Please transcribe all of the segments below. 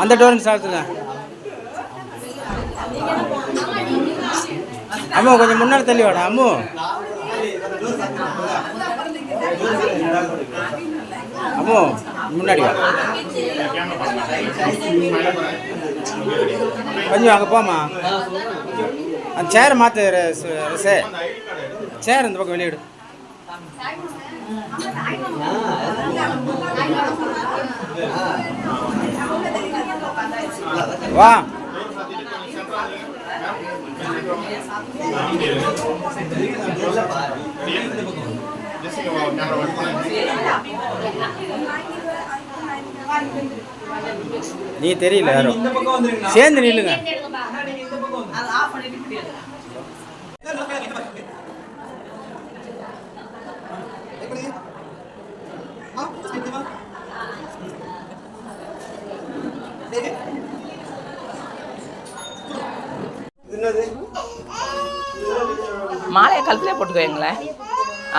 அந்த டோருக்கு சாத்துங்க. அம்மு கொஞ்சம் முன்னாடி தள்ளி வாடா அம்மு. அம்மு முன்னாடி வா. கொஞ்சம் அங்கே போமா. அந்த சேரை மாற்று சேர் இந்த பக்கம் வெளியிடு. வா நீ தெரியல யாரும் சேர்ந்து நில்லுங்க. மாலையை கழுத்துல போட்டுக்கோங்களேன்.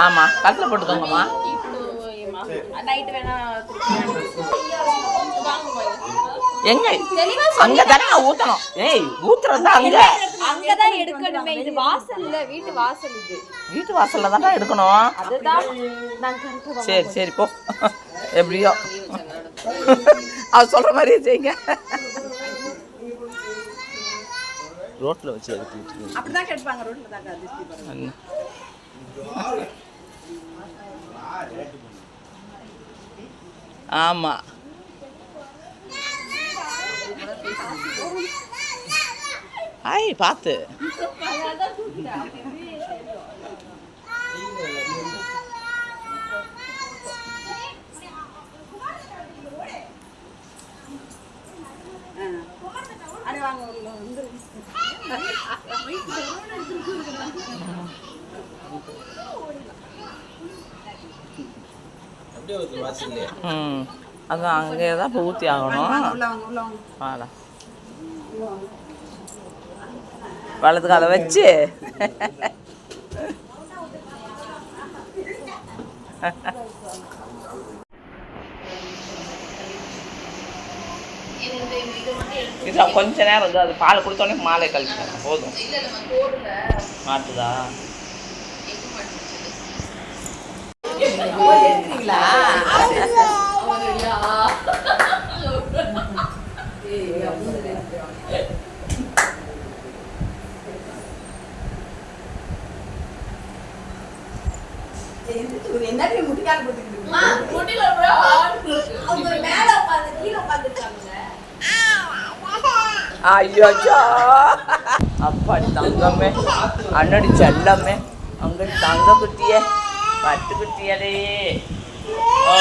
ஆமா கழுத்துல போட்டுக்கோங்கம்மா. எங்க அங்க தானே ஊத்தணும். ஏய் ஊத்துறது அங்க அங்கதான் எடுக்கணுமே. இது வாசல்ல, வீட்டு வாசல். இது வீட்டு வாசல்ல தானே எடுக்கணும். அதுதான் நான் கரெக்ட்டா. சரி சரி போ. எப்படியோ அவ சொல்ற மாதிரியே செய்யுங்க. ரோட்ல வச்சு எடுத்துட்டு அப்படிதான் கேட்பாங்க. ரோட்ல தான் அதிர்ஷ்டி பாருங்க. ஆமா ஐ பாத்து அதான் அங்கே தான் இப்போ ஊற்றி ஆகணும். வாடா வலது காலை வச்சு இதான் கொஞ்ச நேரம் வந்து அது பால் கொடுத்தோடனே மாலை கழிச்சுட்டாங்க போதும். மாட்டுதா ஐயோ அப்பாடி தங்கமே அண்ணடி செல்லமே அங்கடி தங்க குட்டியே பட்டு குட்டியடே. ஓ